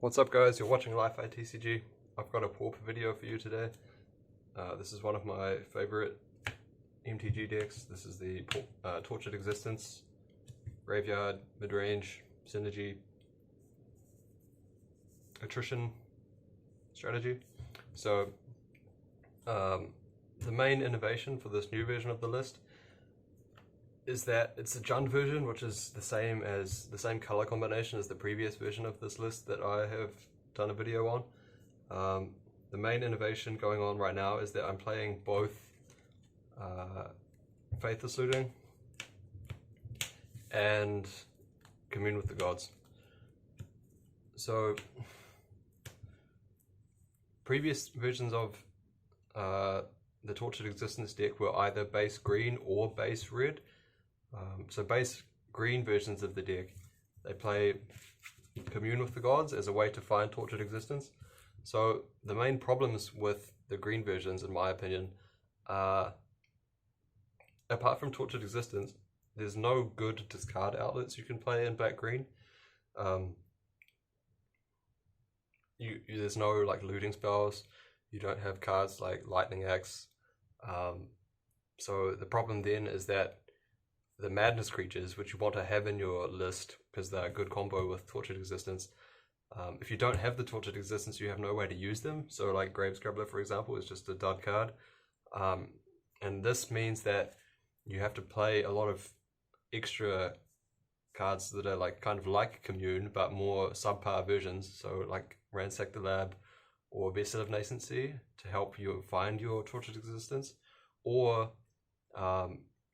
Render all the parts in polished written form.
What's up guys, you're watching Li-Fi TCG. I've got a pauper video for you today. This is one of my favorite MTG decks. This is the Tortured Existence, Graveyard, Midrange, Synergy, Attrition strategy. So the main innovation for this new version of the list is that it's a Jund version, which is the same color combination as the previous version of this list that I have done a video on. The main innovation going on right now is that I'm playing both Faithless Looting and Commune with the Gods. So previous versions of the Tortured Existence deck were either base green or base red. So base green versions of the deck, they play Commune with the Gods as a way to find Tortured Existence. So the main problems with the green versions, in my opinion, are, apart from Tortured Existence, there's no good discard outlets you can play in black green. There's no like looting spells. You don't have cards like Lightning Axe. So the problem then is that the madness creatures, which you want to have in your list because they're a good combo with Tortured Existence, if you don't have the Tortured Existence, you have no way to use them. So like Grave Scrabbler, for example, is just a dud card. And this means that you have to play a lot of extra cards that are like kind of like Commune, but more subpar versions. So like Ransack the Lab or Vessel of Nascency to help you find your Tortured Existence, or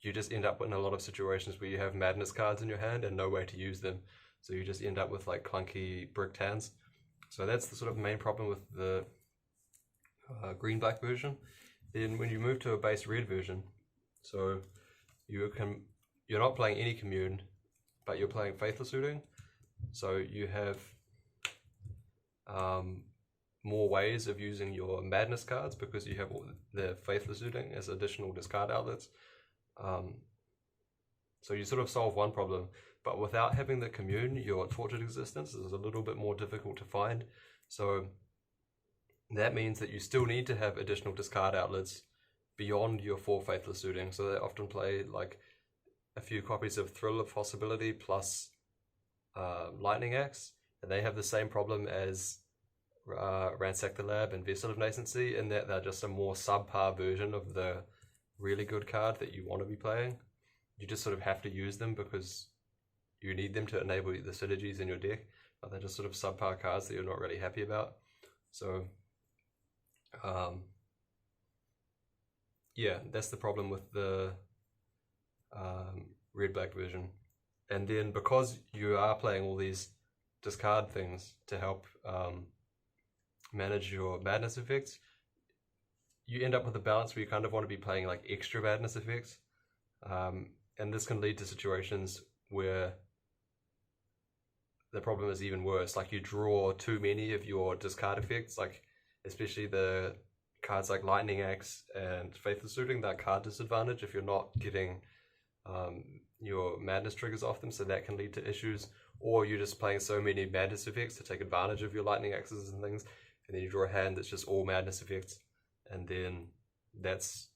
you just end up in a lot of situations where you have madness cards in your hand and no way to use them. So you just end up with like clunky bricked hands. So that's the sort of main problem with the green-black version. Then when you move to a base red version, so you're not playing any Commune, but you're playing Faithless Looting. So you have more ways of using your madness cards because you have all the Faithless Looting as additional discard outlets. So you sort of solve one problem, but without having the Commune, your Tortured Existence is a little bit more difficult to find. So that means that you still need to have additional discard outlets beyond your 4 Faithless Looting. So they often play like a few copies of Thrill of Possibility plus Lightning Axe, and they have the same problem as Ransack the Lab and Vessel of Nascency, in that they're just a more subpar version of the really good card that you want to be playing. You just sort of have to use them because you need them to enable the synergies in your deck, but they're just sort of subpar cards that you're not really happy about. So yeah, that's the problem with the red-black version. And then because you are playing all these discard things to help manage your madness effects, you end up with a balance where you kind of want to be playing like extra madness effects. And this can lead to situations where the problem is even worse. Like you draw too many of your discard effects, like especially the cards like Lightning Axe and Faithless Looting, that card disadvantage if you're not getting your madness triggers off them, so that can lead to issues. Or you're just playing so many madness effects to take advantage of your Lightning Axes and things, and then you draw a hand that's just all madness effects, and then that's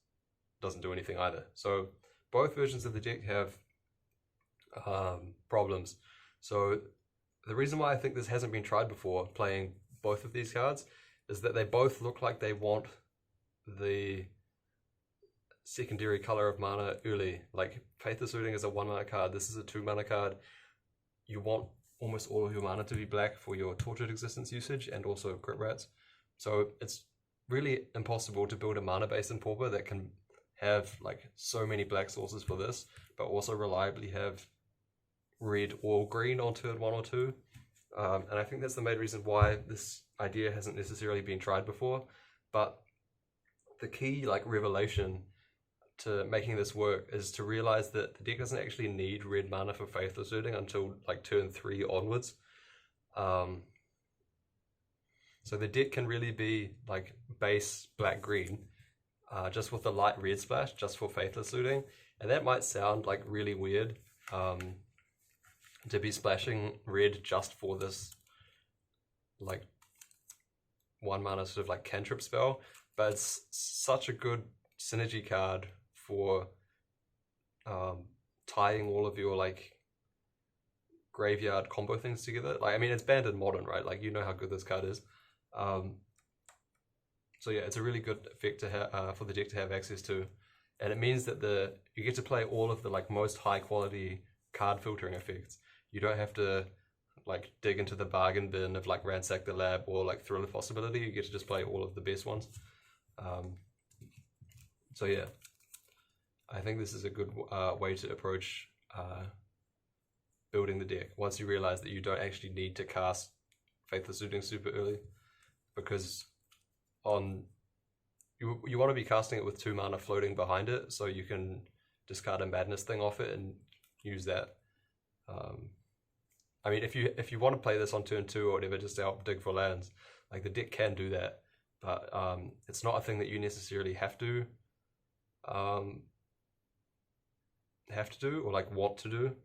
doesn't do anything either. So both versions of the deck have problems. So the reason why I think this hasn't been tried before, playing both of these cards, is that they both look like they want the secondary color of mana early. Like Faithless Looting is a 1 mana card, this is a 2 mana card. You want almost all of your mana to be black for your Tortured Existence usage and also Crypt Rats. So it's really impossible to build a mana base in Pauper that can have like so many black sources for this, but also reliably have red or green on turn 1 or 2. And I think that's the main reason why this idea hasn't necessarily been tried before. But the key like revelation to making this work is to realize that the deck doesn't actually need red mana for Faithless Looting until like turn 3 onwards. So the deck can really be like base black-green, just with a light red splash, just for Faithless Looting. And that might sound like really weird, to be splashing red just for this like 1 mana sort of like cantrip spell, but it's such a good synergy card for tying all of your like graveyard combo things together. Like, I mean, it's banned in Modern, right? Like, you know how good this card is. So yeah, it's a really good effect to have for the deck to have access to, and it means that you get to play all of the like most high quality card filtering effects. You don't have to like dig into the bargain bin of like Ransack the Lab or like Thrill of Possibility. You get to just play all of the best ones. So yeah, I think this is a good way to approach building the deck once you realize that you don't actually need to cast Faithless Looting super early, because you want to be casting it with 2 mana floating behind it, so you can discard a Madness thing off it and use that. I mean, if you want to play this on turn 2 or whatever, just to help dig for lands, like the deck can do that, but it's not a thing that you necessarily have to do or like want to do.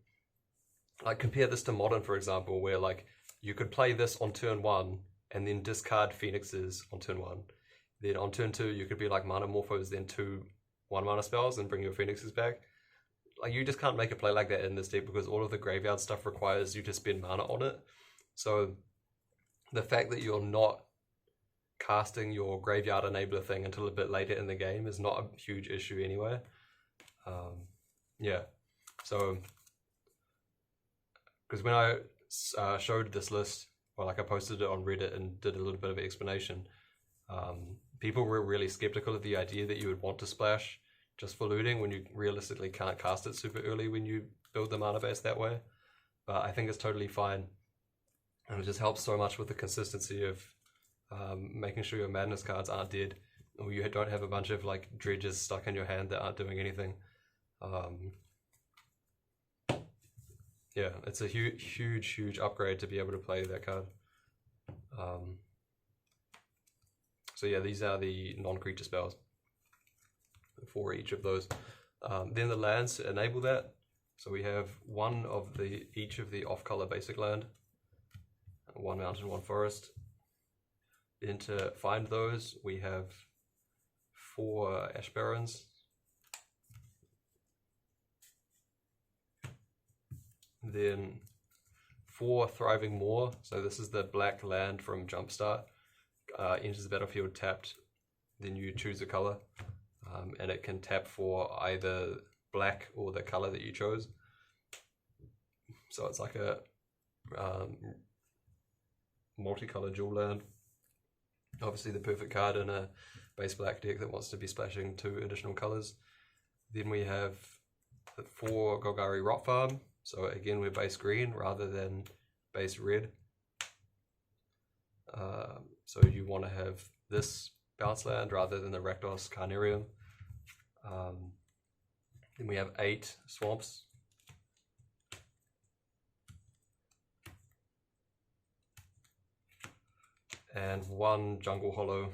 Like, compare this to Modern, for example, where like you could play this on turn 1 and then discard Phoenixes on turn 1. Then on turn 2 you could be like Mana Morphos, then 2 1-mana spells and bring your Phoenixes back. Like, you just can't make a play like that in this deck because all of the graveyard stuff requires you to spend mana on it. So the fact that you're not casting your graveyard enabler thing until a bit later in the game is not a huge issue anyway. Yeah, so because when I showed this list, or like I posted it on Reddit and did a little bit of explanation, people were really skeptical of the idea that you would want to splash just for looting when you realistically can't cast it super early when you build the mana base that way. But I think it's totally fine, and it just helps so much with the consistency of making sure your Madness cards aren't dead, or you don't have a bunch of like dredges stuck in your hand that aren't doing anything. Yeah, it's a huge upgrade to be able to play that card. So yeah, these are the non-creature spells for each of those. Then the lands to enable that. So we have each of the off-color basic land, 1 mountain, 1 forest. Then to find those, we have 4 Ash Barrens. Then 4 Thriving Moor. So this is the black land from Jumpstart. Enters the battlefield tapped, then you choose a color, and it can tap for either black or the color that you chose. So it's like a multicolor dual land. Obviously the perfect card in a base black deck that wants to be splashing 2 additional colors. Then we have the 4 Golgari Rot Farm. So again, we're base green rather than base red. So you want to have this bounce land rather than the Rakdos Carnarium. Then we have 8 swamps. And 1 jungle hollow.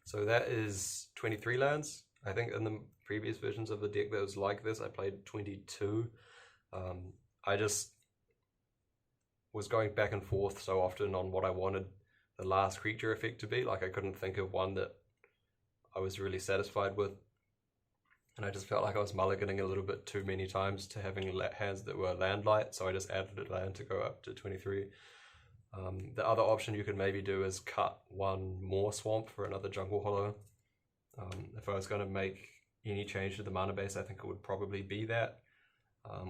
So that is 23 lands. I think in the previous versions of the deck that was like this, I played 22. I just was going back and forth so often on what I wanted the last creature effect to be. Like, I couldn't think of one that I was really satisfied with, and I just felt like I was mulliganing a little bit too many times to having hands that were land light, so I just added a land to go up to 23. The other option you could maybe do is cut 1 more swamp for another jungle hollow. If I was going to make any change to the mana base, I think it would probably be that.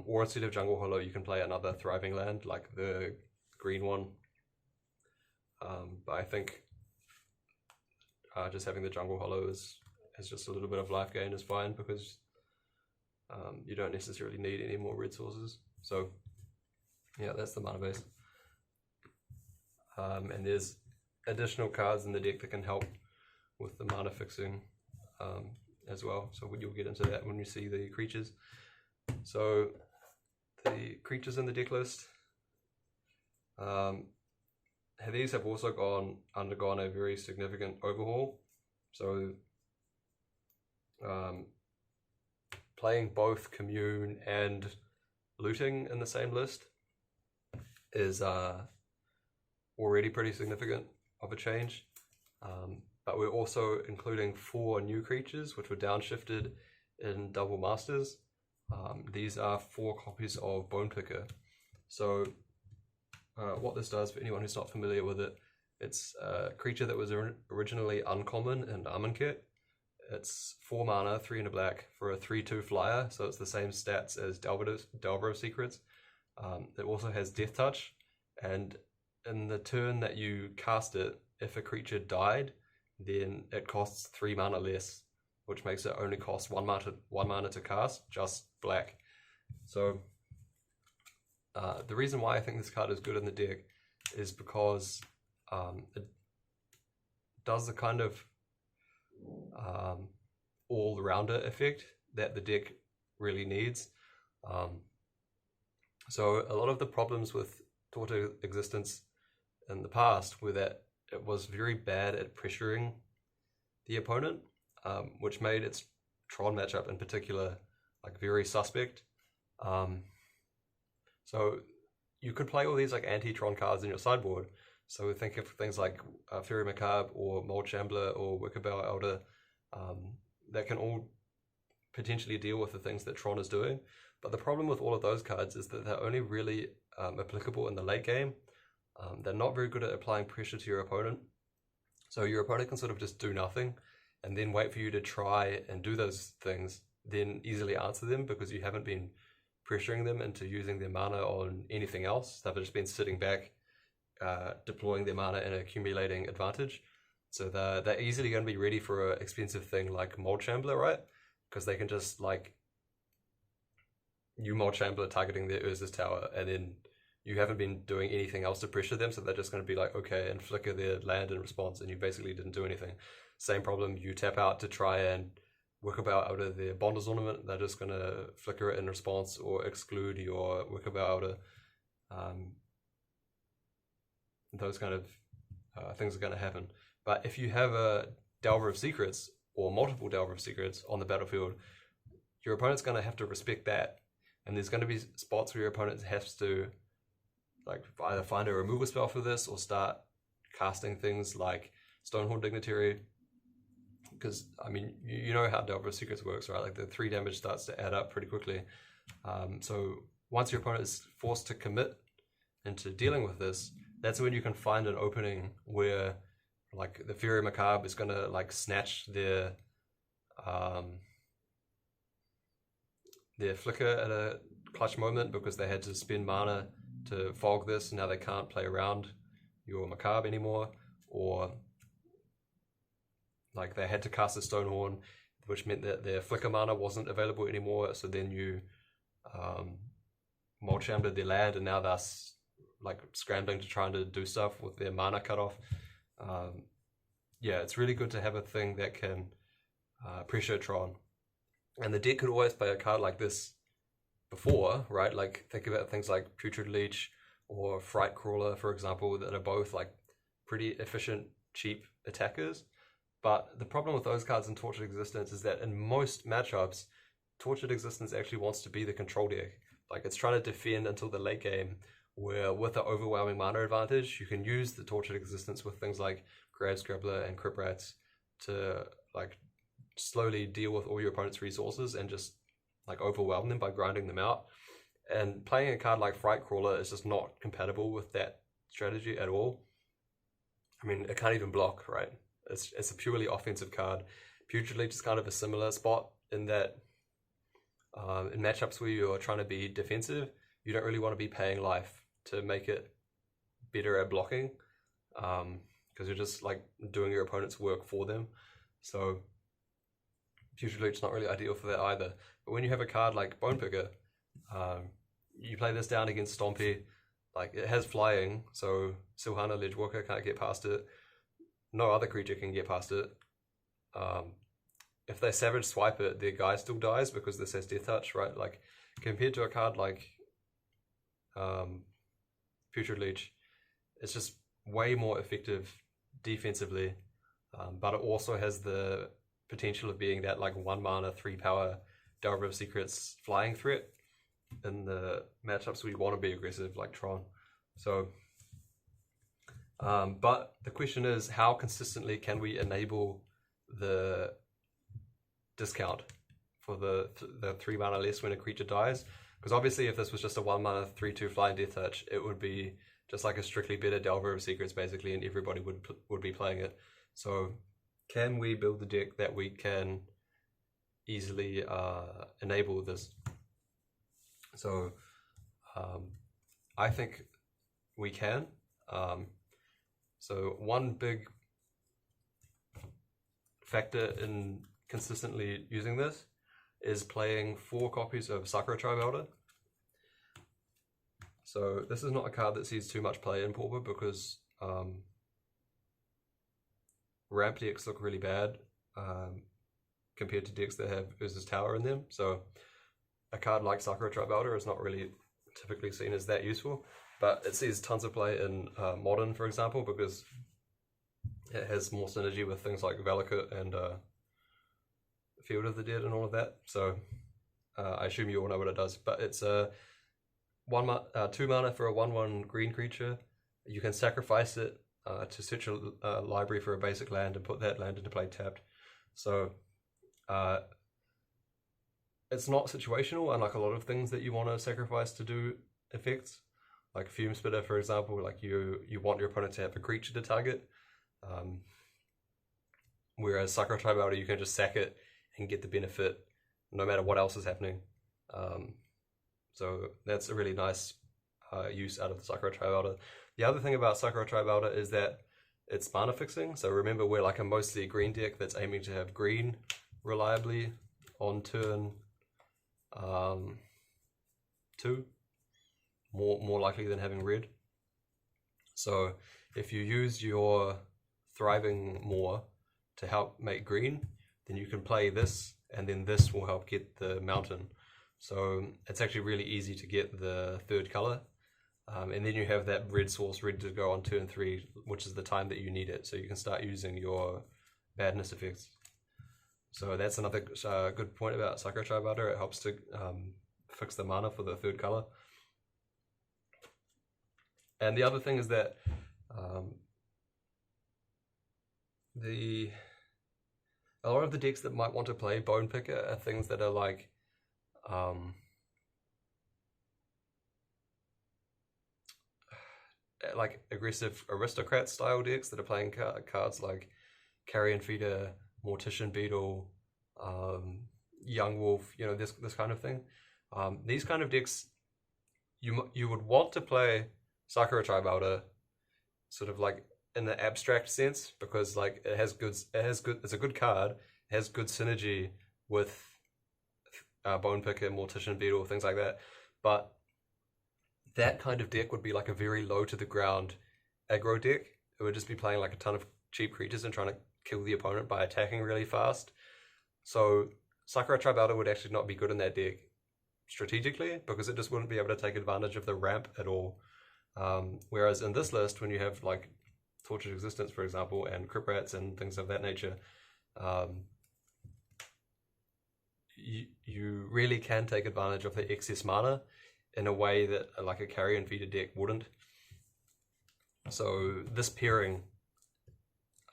Or instead of jungle hollow, you can play another thriving land like the green one. But I think just having the jungle hollow as just a little bit of life gain is fine, because you don't necessarily need any more red sources. So yeah, that's the mana base. And there's additional cards in the deck that can help with the mana fixing as well. So you'll get into that when you see the creatures. So the creatures in the deck list, these have also undergone a very significant overhaul. So playing both Commune and Looting in the same list is already pretty significant of a change. But we're also including 4 new creatures which were downshifted in Double Masters. These are 4 copies of Bone Picker. So what this does, for anyone who's not familiar with it, it's a creature that was originally uncommon in Amonkhet. It's 4 mana, 3 and a black for a 3/2 flyer, so it's the same stats as Delver of Secrets. It also has Death Touch, and in the turn that you cast it, if a creature died, then it costs 3 mana less, which makes it only cost 1 mana to cast, just black. So the reason why I think this card is good in the deck is because it does the kind of all-rounder effect that the deck really needs. So a lot of the problems with Torta Existence in the past were that it was very bad at pressuring the opponent, which made its Tron matchup in particular like very suspect. So you could play all these like anti-Tron cards in your sideboard. So think of things like Fury Macabre or Mold Shambler or Wickerbower Elder that can all potentially deal with the things that Tron is doing. But the problem with all of those cards is that they're only really applicable in the late game. They're not very good at applying pressure to your opponent. So your opponent can sort of just do nothing and then wait for you to try and do those things, then easily answer them because you haven't been pressuring them into using their mana on anything else. They've just been sitting back, deploying their mana and accumulating advantage. So they're easily going to be ready for an expensive thing like Mold Shambler, right? Because they can just like you Mold Shambler targeting their Urza's Tower, and then you haven't been doing anything else to pressure them, so they're just going to be like, okay, and flicker their land in response, and you basically didn't do anything. Same problem, you tap out to try and Wickerbower out of their Bonder's Ornament, they're just going to flicker it in response or exclude your Wickerbower Outer. Those kind of things are going to happen. But if you have a Delver of Secrets or multiple Delver of Secrets on the battlefield, your opponent's going to have to respect that. And there's going to be spots where your opponent has to like either find a removal spell for this or start casting things like Stonehorn Dignitary. Because, I mean, you know how Delver of Secrets works, right? Like the 3 damage starts to add up pretty quickly. So once your opponent is forced to commit into dealing with this, that's when you can find an opening where like the Fury Macabre is going to like snatch their flicker at a clutch moment because they had to spend mana to fog this. Now they can't play around your Macabre anymore, or like they had to cast a Stonehorn, which meant that their flicker mana wasn't available anymore. So then you Mold Shambler their land, and now they're like scrambling to try and do stuff with their mana cut off. Yeah, it's really good to have a thing that can pressure Tron. And the deck could always play a card like this before, right? Like think about things like Putrid Leech or Fright Crawler, for example, that are both like pretty efficient, cheap attackers. But the problem with those cards in Tortured Existence is that in most matchups, Tortured Existence actually wants to be the control deck. Like it's trying to defend until the late game, where with the overwhelming mana advantage, you can use the Tortured Existence with things like Grave Scrabbler and Crypt Rats to like slowly deal with all your opponent's resources and just like overwhelm them by grinding them out. And playing a card like Fright Crawler is just not compatible with that strategy at all. I mean, it can't even block, right? It's a purely offensive card. Putrid Leech is kind of a similar spot in that in matchups where you're trying to be defensive, you don't really want to be paying life to make it better at blocking, because you're just like doing your opponent's work for them. So Putrid Leech is not really ideal for that either. But when you have a card like Bone Picker, you play this down against Stompy, like it has flying, so Silhana Ledgewalker can't get past it. No other creature can get past it. If they Savage Swipe it, their guy still dies because this has Death Touch, right? Like compared to a card like Putrid Leech, it's just way more effective defensively, but it also has the potential of being that like 1 mana 3 power Delver of Secrets flying threat in the matchups where you want to be aggressive like Tron. So But the question is, how consistently can we enable the discount for the 3 mana less when a creature dies? Because obviously if this was just a 1 mana 3/2 flying death touch, it would be just like a strictly better Delver of Secrets basically, and everybody would be playing it. So can we build a deck that we can easily enable this? So I think we can. So one big factor in consistently using this is playing 4 copies of Sakura-Tribe Elder. So this is not a card that sees too much play in Pauper because ramp decks look really bad compared to decks that have Urza's Tower in them. So a card like Sakura-Tribe Elder is not really typically seen as that useful, but it sees tons of play in Modern, for example, because it has more synergy with things like Valakut and Field of the Dead and all of that. So I assume you all know what it does, but it's a 2 mana for a 1/1 green creature. You can sacrifice it to search a library for a basic land and put that land into play tapped. So it's not situational, unlike a lot of things that you want to sacrifice to do effects. Like Fume Spitter, for example, like you want your opponent to have a creature to target. Whereas Sakura-Tribe Elder, you can just sack it and get the benefit no matter what else is happening. So that's a really nice use out of the Sakura-Tribe Elder. The other thing about Sakura-Tribe Elder is that it's mana fixing. So remember, we're like a mostly green deck that's aiming to have green reliably on turn 2, more likely than having red. So if you use your Thriving Moor to help make green, then you can play this, and then this will help get the mountain. So it's actually really easy to get the 3rd color, and then you have that red source ready to go on turn 3, which is the time that you need it, so you can start using your badness effects. So that's another good point about Sakura-Tribe Elder. It helps to fix the mana for the 3rd color. And the other thing is that a lot of the decks that might want to play Bone Picker are things that are like aggressive aristocrat style decks that are playing cards like Carrion Feeder, Mortician Beetle, Young Wolf, you know, this kind of thing. These kind of decks, you would want to play Sakura-Tribe Elder sort of like in the abstract sense, because like it's a good card, it has good synergy with Bone Picker, Mortician Beetle, things like that. But that kind of deck would be like a very low to the ground aggro deck. It would just be playing like a ton of cheap creatures and trying to kill the opponent by attacking really fast. So Sakura-Tribe Elder would actually not be good in that deck strategically, because it just wouldn't be able to take advantage of the ramp at all. Whereas in this list, when you have like Tortured Existence, for example, and Crypt Rats and things of that nature, you really can take advantage of the excess mana in a way that like a Carrion Feeder deck wouldn't. So this pairing,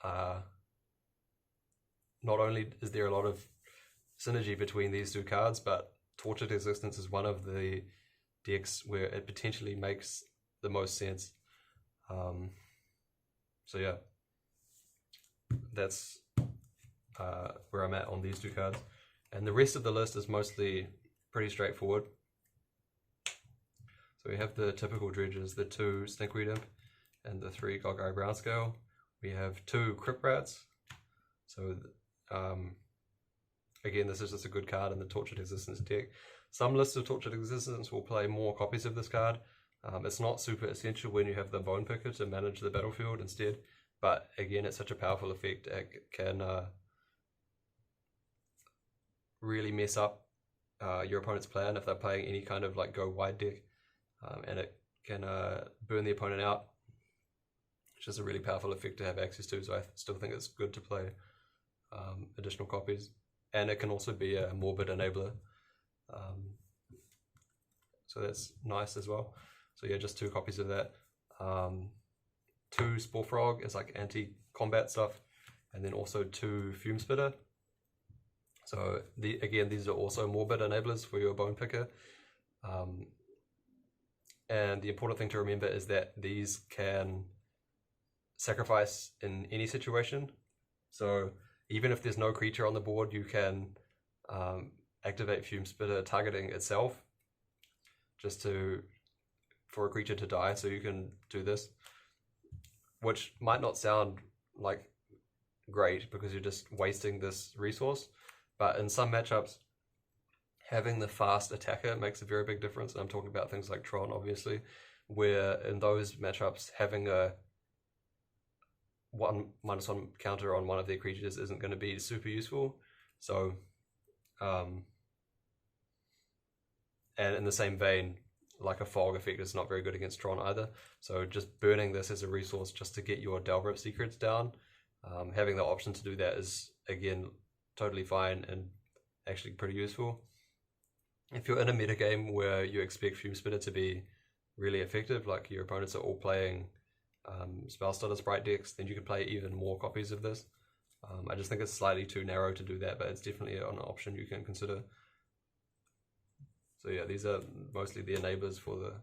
not only is there a lot of synergy between these two cards, but Tortured Existence is one of the decks where it potentially makes the most sense. So yeah, that's where I'm at on these two cards. And the rest of the list is mostly pretty straightforward. So we have the typical dredges, the 2 Stinkweed Imp and the 3 Golgari Brownscale. We have 2 Crypt Rats. So again, this is just a good card in the Tortured Existence deck. Some lists of Tortured Existence will play more copies of this card. It's not super essential when you have the Bone Picker to manage the battlefield instead, but again, it's such a powerful effect. It can really mess up your opponent's plan if they're playing any kind of like go wide deck, and it can burn the opponent out, which is a really powerful effect to have access to. So I still think it's good to play additional copies, and it can also be a morbid enabler, so that's nice as well. So yeah, just 2 copies of that. 2 2 Spore Frog as like anti-combat stuff, and then also 2 Fume Spitter. So again, these are also morbid enablers for your Bone Picker. And the important thing to remember is that these can sacrifice in any situation. So even if there's no creature on the board, you can activate Fume Spitter targeting itself just for a creature to die. So you can do this, which might not sound like great because you're just wasting this resource, but in some matchups, having the fast attacker makes a very big difference. And I'm talking about things like Tron, obviously, where in those matchups, having a 1/1 counter on one of their creatures isn't going to be super useful. So, and in the same vein, like a fog effect is not very good against Tron either. So just burning this as a resource just to get your Delver of Secrets down, having the option to do that is, again, totally fine and actually pretty useful. If you're in a metagame where you expect Fume Spitter to be really effective, like your opponents are all playing Spell Stutter Sprite decks, then you can play even more copies of this. I just think it's slightly too narrow to do that, but it's definitely an option you can consider. So yeah, these are mostly the enablers for the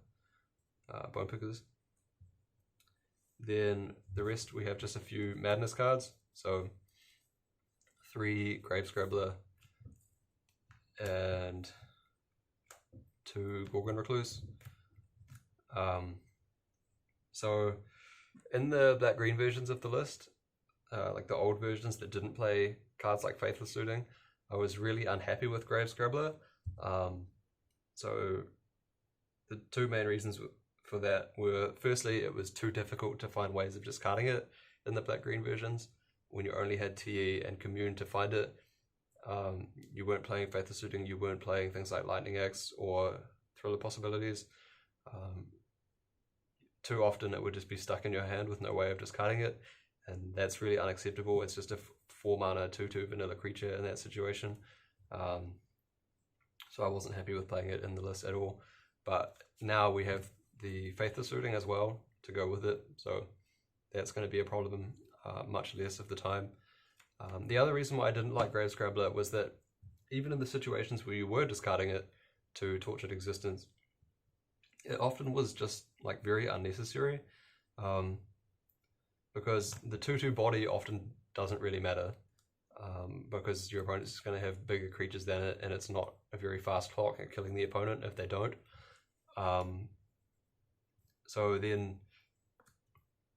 Bone Pickers. Then the rest, we have just a few Madness cards. So 3 Grave Scrabbler and 2 Gorgon Recluse. So in the black-green versions of the list, like the old versions that didn't play cards like Faithless Looting, I was really unhappy with Grave Scrabbler. So the 2 main reasons for that were, firstly, it was too difficult to find ways of discarding it in the black-green versions when you only had TE and Commune to find it. You weren't playing Faithless Looting, you weren't playing things like Lightning Axe or Thriller Possibilities. Too often it would just be stuck in your hand with no way of discarding it, and that's really unacceptable. It's just a 4-mana 2/2 vanilla creature in that situation. So I wasn't happy with playing it in the list at all. But now we have the Faithless Looting as well to go with it, so that's going to be a problem much less of the time. The other reason why I didn't like Grave Scrabbler was that even in the situations where you were discarding it to Tortured Existence, it often was just like very unnecessary, because the 2/2 body often doesn't really matter, because your opponent is going to have bigger creatures than it, and it's not a very fast clock at killing the opponent if they don't. So then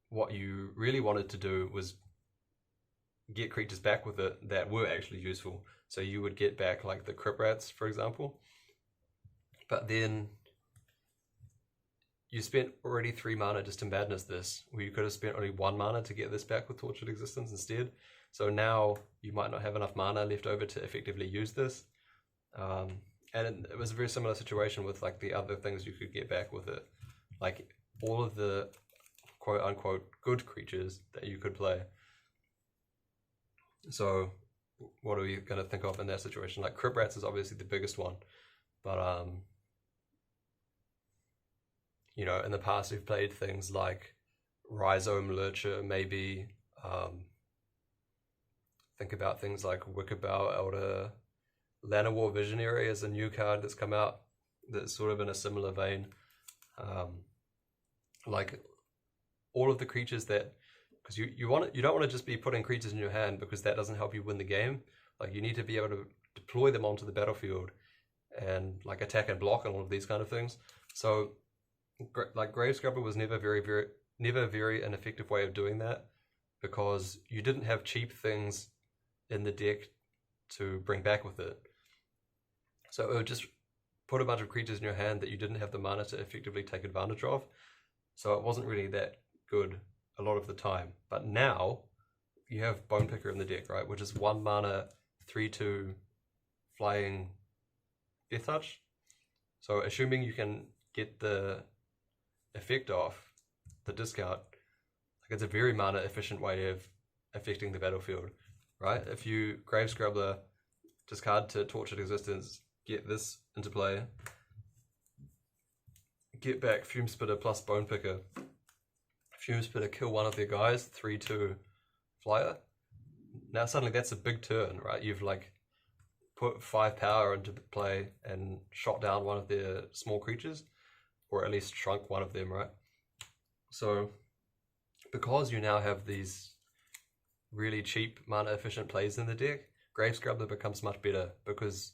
what you really wanted to do was get creatures back with it that were actually useful. So you would get back like the Crypt Rats, for example, but then you spent already 3 mana just to Madness this, where you could have spent only 1 mana to get this back with Tortured Existence instead. So now you might not have enough mana left over to effectively use this. And it was a very similar situation with like the other things you could get back with it. Like all of the quote unquote good creatures that you could play. So what are we going to think of in that situation? Like Crypt Rats is obviously the biggest one, but you know, in the past we've played things like Rhizome Lurcher, maybe. Think about things like Wickerbow Elder. Llanowar Visionary is a new card that's come out that's sort of in a similar vein. Like all of the creatures that, because you don't want to just be putting creatures in your hand, because that doesn't help you win the game. Like you need to be able to deploy them onto the battlefield and like attack and block and all of these kind of things. So like Grave Scrabbler was never very an effective way of doing that, because you didn't have cheap things in the deck to bring back with it. So it would just put a bunch of creatures in your hand that you didn't have the mana to effectively take advantage of. So it wasn't really that good a lot of the time. But now you have Bone Picker in the deck, right? Which is 1 mana, 3/2 flying Death Touch. So assuming you can get the effect off, the discount, like it's a very mana efficient way of affecting the battlefield, right? If you Grave Scrabbler, discard to Tortured Existence, get this into play, get back Fume Spitter plus Bone Picker, Fume Spitter, kill one of their guys, 3/2 flyer. Now suddenly that's a big turn, right? You've like put 5 power into play and shot down one of their small creatures, or at least shrunk one of them, right? So because you now have these really cheap mana efficient plays in the deck, Grave Scrabbler becomes much better because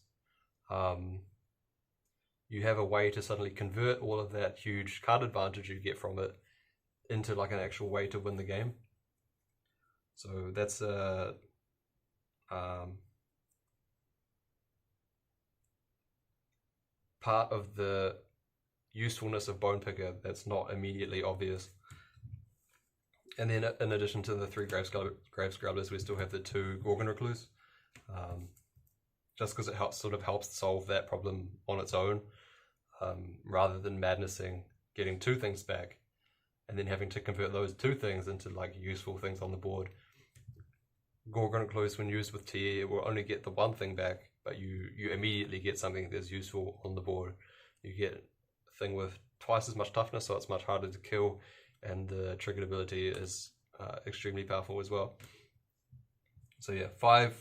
you have a way to suddenly convert all of that huge card advantage you get from it into like an actual way to win the game. So that's part of the usefulness of Bone Picker that's not immediately obvious. And then in addition to the 3 Grave Scrabblers, we still have the 2 Gorgon Recluse. Just because it helps solve that problem on its own, rather than madnessing getting 2 things back and then having to convert those 2 things into like useful things on the board. Gorgon Recluse, when used with TE, it will only get the 1 thing back, but you immediately get something that's useful on the board. You get a thing with twice as much toughness, so it's much harder to kill, and the triggered ability is extremely powerful as well. So yeah, 5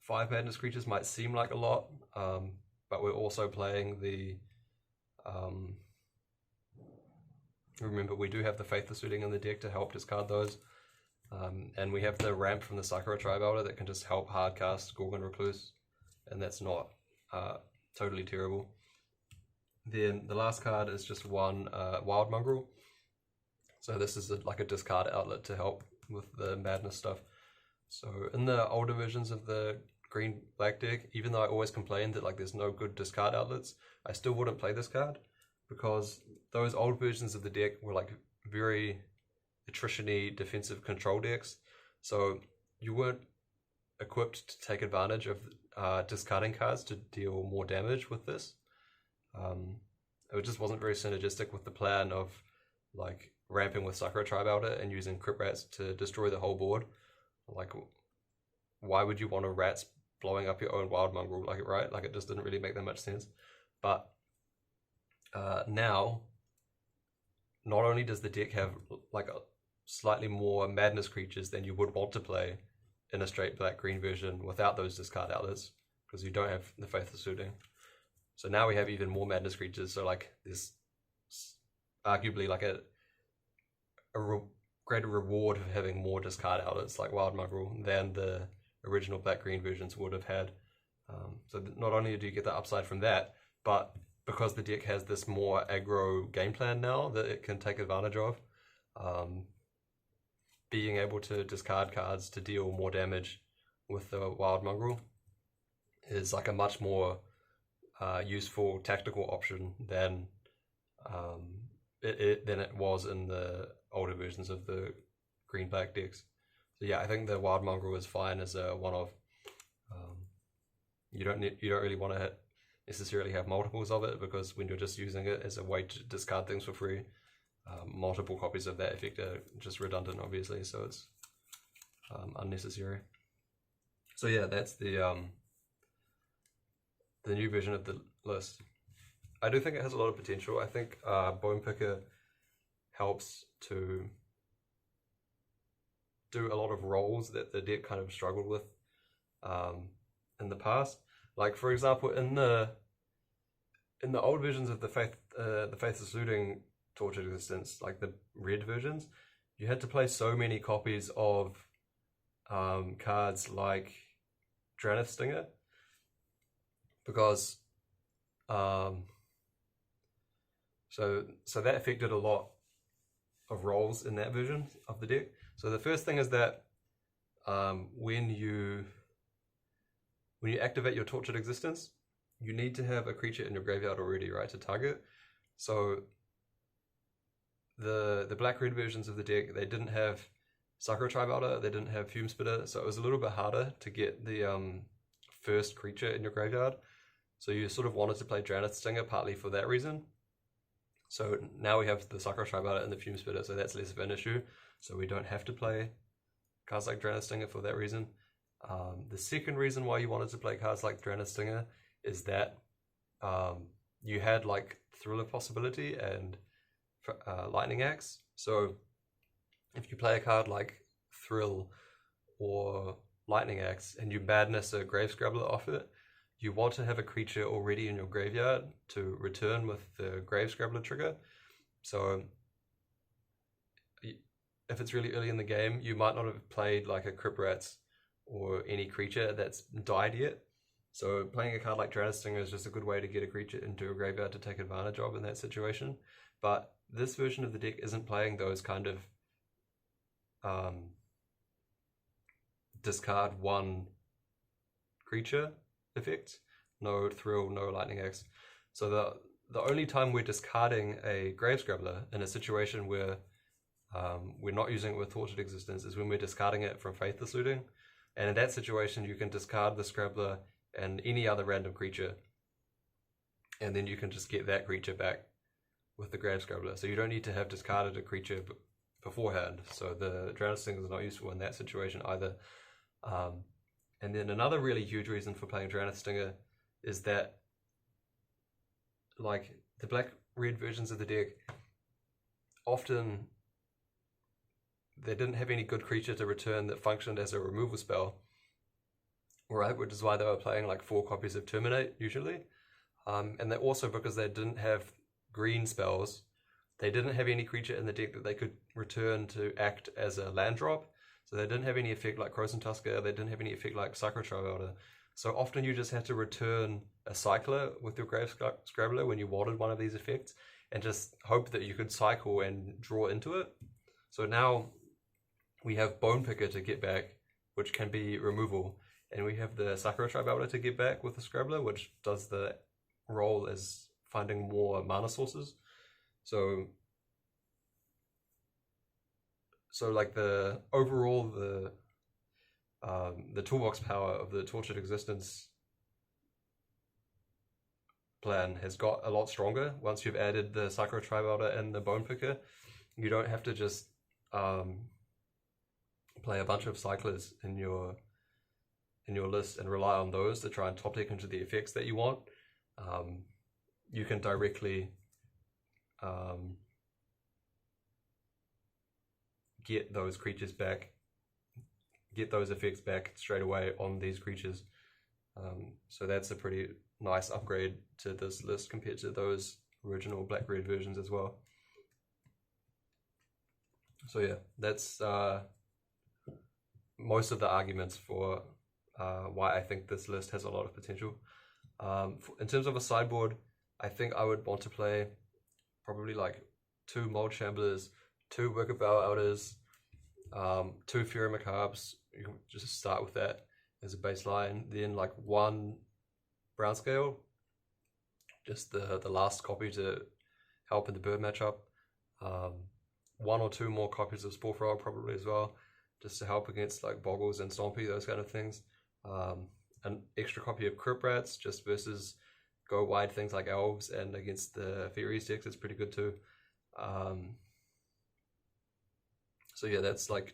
madness creatures might seem like a lot, but we're also playing the remember, we do have the Faithless Looting in the deck to help discard those. And we have the ramp from the Sakura-Tribe Elder that can just help hardcast Gorgon Recluse, and that's not totally terrible. Then the last card is just 1 Wild Mongrel. So this is like a discard outlet to help with the madness stuff. So in the older versions of the green-black deck, even though I always complained that like there's no good discard outlets, I still wouldn't play this card, because those old versions of the deck were like very attrition-y defensive control decks, so you weren't equipped to take advantage of discarding cards to deal more damage with this. It just wasn't very synergistic with the plan of like ramping with Sakura-Tribe Elder and using Crypt Rats to destroy the whole board. Like, why would you want a rats blowing up your own Wild Mongrel, like, right? Like, it just didn't really make that much sense. But now, not only does the deck have like a slightly more madness creatures than you would want to play in a straight black-green version without those discard outlets, because you don't have the Faithless Looting. So now we have even more madness creatures, so like there's arguably like a greater reward for having more discard outlets like Wild Mongrel than the original black-green versions would have had. So not only do you get the upside from that, but because the deck has this more aggro game plan now that it can take advantage of, being able to discard cards to deal more damage with the Wild Mongrel is like a much more useful tactical option than it was in the older versions of the green-black decks. So yeah, I think the Wild Mongrel is fine as a one-off. You don't really want to necessarily have multiples of it, because when you're just using it as a way to discard things for free, multiple copies of that effect are just redundant, obviously, so it's unnecessary. So yeah, that's the new version of the list. I do think it has a lot of potential. I think Bone Picker helps to do a lot of roles that the deck kind of struggled with in the past. Like, for example, in the old versions of the Faithless Looting Tortured Existence, like the red versions, you had to play so many copies of cards like Dranith Stinger, because so that affected a lot of roles in that version of the deck. So the first thing is that when you activate your Tortured Existence, you need to have a creature in your graveyard already, right, to target. So the black-red versions of the deck, they didn't have Sakura-Tribe Elder, they didn't have Fume Spitter, so it was a little bit harder to get the first creature in your graveyard. So you sort of wanted to play Dranith Stinger partly for that reason. So now we have the Sakura-Tribe Elder and the Fume Spitter, so that's less of an issue. So we don't have to play cards like Dranith Stinger for that reason. The second reason why you wanted to play cards like Dranith Stinger is that you had like Thriller possibility, and Lightning Axe. So if you play a card like Thrill or Lightning Axe and you madness a Grave Scrabbler off it, you want to have a creature already in your graveyard to return with the Grave Scrabbler trigger. So if it's really early in the game, you might not have played like a Crypt Rats or any creature that's died yet. So playing a card like Draenei Stinger is just a good way to get a creature into a graveyard to take advantage of in that situation. But this version of the deck isn't playing those kind of discard one creature effects. No Thrill, no Lightning Axe. So the only time we're discarding a Grave Scrabbler in a situation where we're not using it with Tortured Existence is when we're discarding it from Faithless Looting. And in that situation, you can discard the Scrabbler and any other random creature, and then you can just get that creature back with the Grave Scrabbler. So you don't need to have discarded a creature beforehand. So the Draenei Stinger is not useful in that situation either. And then another really huge reason for playing Draenei Stinger is that, like, the black-red versions of the deck, often they didn't have any good creature to return that functioned as a removal spell, right? Which is why they were playing like 4 copies of Terminate usually. And they also, because they didn't have green spells, they didn't have any creature in the deck that they could return to act as a land drop. So they didn't have any effect like Krosan Tusker, they didn't have any effect like Sakura-Tribe Elder. So often you just had to return a cycler with your Grave Scrabbler when you wanted one of these effects, and just hope that you could cycle and draw into it. So now we have Bone Picker to get back, which can be removal, and we have the Sakura-Tribe Elder to get back with the Scrabbler, which does the role as finding more mana sources. So like the overall the toolbox power of the Tortured Existence plan has got a lot stronger once you've added the Sakura-Tribe Elder and the Bone Picker. You don't have to just play a bunch of cyclers in your list and rely on those to try and top deck into the effects that you want. You can directly get those creatures back, get those effects back straight away on these creatures. So that's a pretty nice upgrade to this list compared to those original black-red versions as well. So yeah, that's most of the arguments for why I think this list has a lot of potential. In terms of a sideboard, I think I would want to play probably like 2 Mold Shamblers, 2 Work of Bow Elders, 2 Fury Macabres. You can just start with that as a baseline. Then like 1 Brownscale, just the last copy to help in the bird matchup. 1 or 2 more copies of Spore Frog probably as well, just to help against like Boggles and Stompy, those kind of things. An extra copy of Crypt Rats just versus go wide things like Elves, and against the Fairies decks it's pretty good too. So yeah, that's like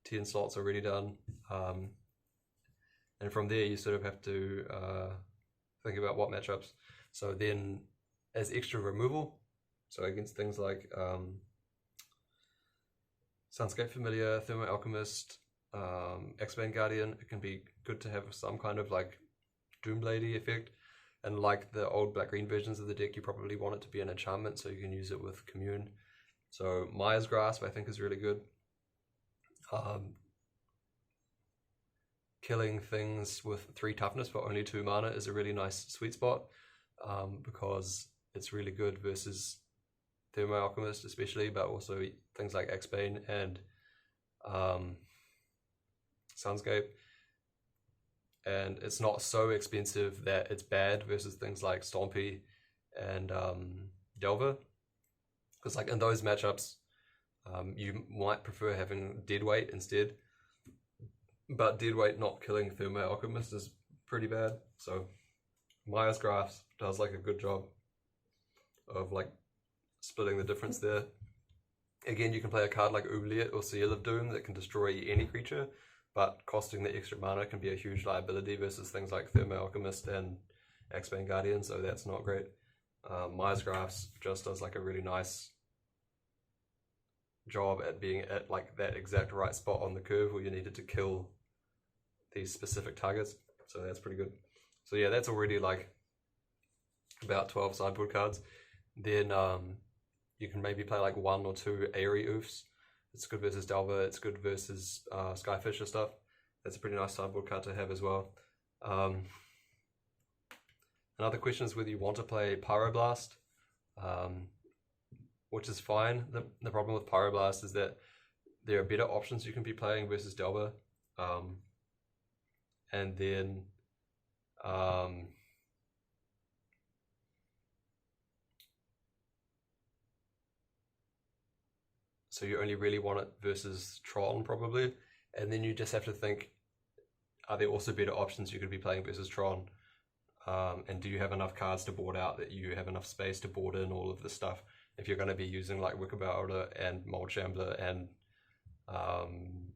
10 slots already done. And from there you sort of have to think about what matchups. So then as extra removal, so against things like Sunscape Familiar, Thermo Alchemist, X-Bane Guardian, it can be good to have some kind of like Doombladey effect. And like the old black-green versions of the deck, you probably want it to be an enchantment so you can use it with Commune. So Maya's Grasp I think is really good. Killing things with 3 toughness for only 2 mana is a really nice sweet spot, because it's really good versus Thermo Alchemist especially, but also things like X-Bane and Sunscape. And it's not so expensive that it's bad versus things like Stompy and Delver. Because like in those matchups, you might prefer having Deadweight instead. But Deadweight not killing Thermo Alchemist is pretty bad. So Maya's Grasp does like a good job of like splitting the difference there. Again, you can play a card like Oubliette or Seal of Doom that can destroy any creature, but costing the extra mana can be a huge liability versus things like Thermo Alchemist and X-Bane Guardian, so that's not great. Myers Graphs just does like a really nice job at being at like that exact right spot on the curve where you needed to kill these specific targets. So that's pretty good. So yeah, that's already like about 12 sideboard cards. Then you can maybe play like 1 or 2 Aerie Oofs. It's good versus Delver, it's good versus Skyfisher stuff. That's a pretty nice sideboard card to have as well. Another question is whether you want to play Pyroblast, which is fine. The problem with Pyroblast is that there are better options you can be playing versus Delver. And then so you only really want it versus Tron probably, and then you just have to think, are there also better options you could be playing versus Tron? And do you have enough cards to board out that you have enough space to board in all of this stuff if you're going to be using like Wicked Elder and Mold Shambler and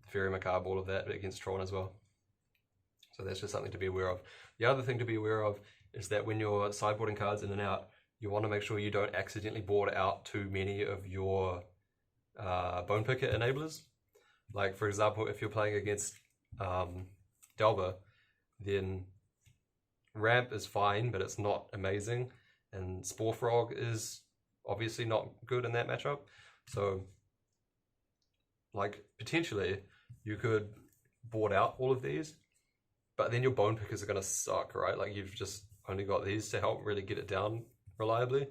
Fairy Macabre, all of that against Tron as well. So that's just something to be aware of. The other thing to be aware of is that when you're sideboarding cards in and out, you want to make sure you don't accidentally board out too many of your Bone Picker enablers. Like for example, if you're playing against Delver, then Ramp is fine, but it's not amazing, and Spore Frog is obviously not good in that matchup. So like potentially you could board out all of these, but then your Bone Pickers are going to suck, right? Like you've just only got these to help really get it down reliably.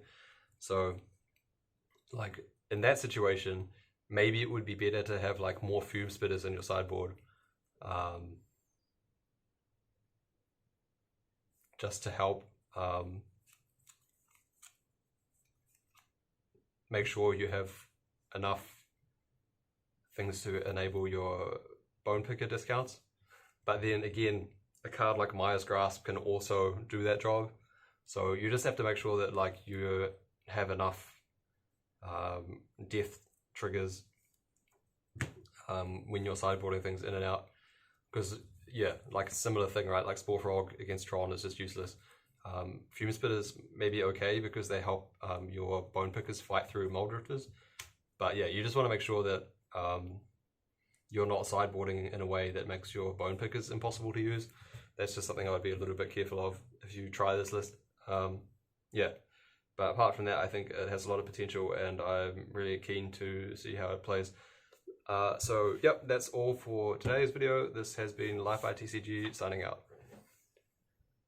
So like in that situation, maybe it would be better to have like more Fume Spitters in your sideboard, just to help make sure you have enough things to enable your Bone Picker discounts. But then again, a card like Myers Grasp can also do that job. So you just have to make sure that like you have enough death triggers when you're sideboarding things in and out. Because yeah, like a similar thing, right? Like Spore Frog against Tron is just useless. Fume Spitters may be okay because they help your Bone Pickers fight through Mold Drifters. But yeah, you just want to make sure that you're not sideboarding in a way that makes your Bone Pickers impossible to use. That's just something I would be a little bit careful of if you try this list. Yeah, but apart from that, I think it has a lot of potential and I'm really keen to see how it plays. So yep, that's all for today's video. This has been Life by TCG signing out.